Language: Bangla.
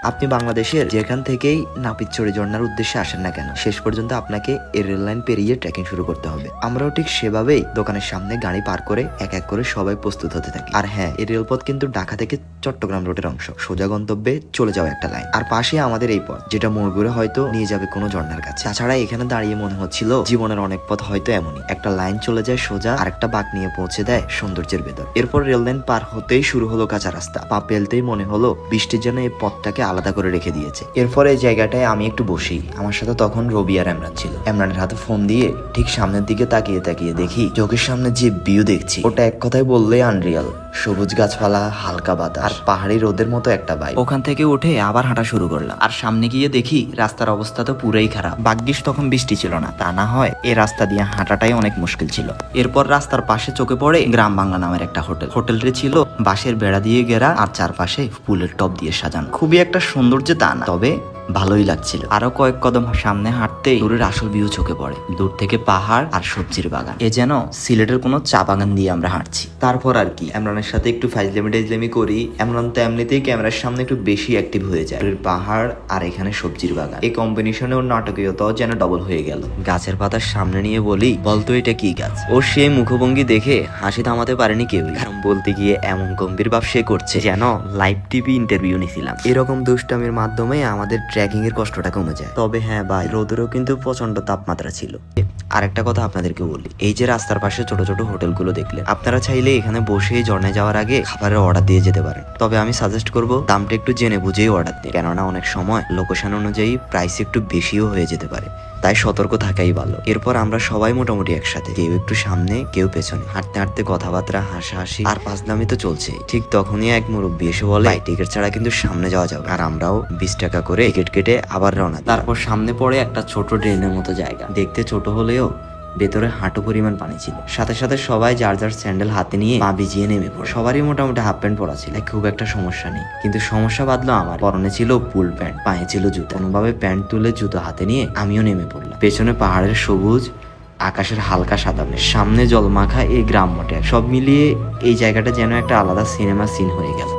আপনি বাংলাদেশের যেখান থেকেই নাপিতচড়ি ঝর্ণার উদ্দেশ্যে আসেন না কেন, শেষ পর্যন্ত আপনাকে এই রেল লাইন পেরিয়ে ট্রেকিং শুরু করতে হবে। আমরাও ঠিক সেভাবেই দোকানের সামনে গাড়ি পার করে এক এক করে সবাই প্রস্তুত হতে থাকি। আর হ্যাঁ, এই রেলপথ কিন্তু ঢাকা থেকে চট্টগ্রাম রোডের অংশ, সোজা গন্তব্যে চলে যাওয়া একটা লাইন। আর পাশে আমাদের এই পথ, যেটা মোড় ঘুরে হয়তো নিয়ে যাবে কোনো ঝর্ণার কাছে। তাছাড়া এখানে দাঁড়িয়ে মনে হচ্ছিল জীবনের অনেক পথ হয়তো এমনই, একটা লাইন চলে যায় সোজা, আর একটা বাঁক নিয়ে পৌঁছে দেয় সৌন্দর্যের ভেতর। এরপর রেল লাইন পার হতেই শুরু হলো কাঁচা রাস্তা। পা পেলতেই মনে হলো বৃষ্টির জন্য এই পথটাকে আলাদা করে রেখে দিয়েছে। এরপর এই জায়গাটায় আমি একটু বসি। আমার সাথে তখন রবি আর এমরান ছিল। এমরানের হাতে ফোন দিয়ে ঠিক সামনের দিকে তাকিয়ে তাকিয়ে দেখি চোখের সামনে যে ভিউ দেখছি, ওটা এক কথায় বললেই আনরিয়াল। সবুজ গাছপালা, হালকা বাতাস আর পাহাড়ি রোদের মতো একটা ভাইব। ওখান থেকে উঠে আবার হাঁটা শুরু করলাম। আর সামনে গিয়ে দেখি রাস্তার অবস্থা তো পুরাই খারাপ। ভাগ্যিস তখন বৃষ্টি ছিল না, তা না হয় এই রাস্তা দিয়ে হাঁটাটাই অনেক মুশকিল ছিল। এরপর রাস্তার পাশে চোখে পড়ে গ্রাম বাংলা নামের একটা হোটেল। হোটেলটি ছিল বাঁশের বেড়া দিয়ে ঘেরা আর চারপাশে ফুলের টব দিয়ে সাজানো। খুবই একটা সৌন্দর্য তা না, তবে ভালোই লাগছিল। আরো কয়েক কদম সামনে হাঁটতেই দূরের আসল ভিউ চোখে পড়ে। দূর থেকে পাহাড় আর সবজির বাগান, এ যেন সিলেটের কোনো চা বাগান দিয়ে আমরা হাঁটছি। তারপর আর কি, এমরানের সাথে একটু ফাইজলামি করি। এমরান তো এমনিতেই ক্যামেরার সামনে একটু বেশি অ্যাক্টিভ হয়ে যায়। পাহাড় আর এখানে সবজির বাগান, এই কম্বিনেশনে ওর নাটকীয়তাও যেন ডবল হয়ে গেল। গাছের পাতার সামনে নিয়ে বলি, বলতো এটা কি গাছ? ও সেই মুখভঙ্গি দেখে হাসি থামাতে পারেনি কেউ, কারণ বলতে গিয়ে এমন গম্ভীর ভাব সে করছে যেন লাইভ টিভি ইন্টারভিউ নিছিলাম। এরকম দুষ্টামির মাধ্যমে আমাদের ট্রেকিং এর কষ্টটা কমে যায়। তবে হ্যাঁ ভাই, রোদেরও কিন্তু প্রচন্ড তাপমাত্রা ছিল। আরেকটা কথা আপনাদেরকে বলি, এই যে রাস্তার পাশে ছোট ছোট হোটেলগুলো দেখলেন, আপনারা চাইলে এখানে বসে ঝর্ণায় যাওয়ার আগে খাবারের অর্ডার দিয়ে যেতে পারেন। তবে আমি সাজেস্ট করব দামটা একটু জেনে বুঝেই অর্ডার দিন, কেননা অনেক সময় লোকেশন অনুযায়ী প্রাইস একটু বেশিও হয়ে যেতে পারে, তাই সতর্ক থাকাই ভালো। এরপর আমরা সবাই মোটামুটি একসাথে, কেউ একটু সামনে কেউ পেছনে, হাঁটতে হাঁটতে কথাবার্তা, হাসাহাসি আর পাঁচদামি তো চলছেই। ঠিক তখনই এক মুরব্বী এসে বলে, টিকিট ছাড়া কিন্তু সামনে যাওয়া যাবে। আর আমরাও 20 টাকা করে টিকিট কেটে আবার রওনা। তারপর সামনে পড়ে একটা ছোট ড্রেনের মতো জায়গা, দেখতে ছোট হলেও ভেতরে হাঁটু পরিমাণ পানি ছিল। সাথে সাথে সবাই যার যার স্যান্ডেল হাতে নিয়ে পা ভিজিয়ে নেমে পড়ে। সবারই মোটামুটি হাফ প্যান্ট পরা ছিল, খুব একটা সমস্যা নেই। কিন্তু সমস্যা বাঁধলো আমার, পরনে ছিল ফুল প্যান্ট, পায়ে ছিল জুতো। কোনোভাবে প্যান্ট তুলে জুতো হাতে নিয়ে আমিও নেমে পড়লাম। পেছনে পাহাড়ের সবুজ, আকাশের হালকা সাদা মেঘ, সামনে জলমাখা এই গ্রাম্যটা, সব মিলিয়ে এই জায়গাটা যেন একটা আলাদা সিনেমা সিন হয়ে গেল।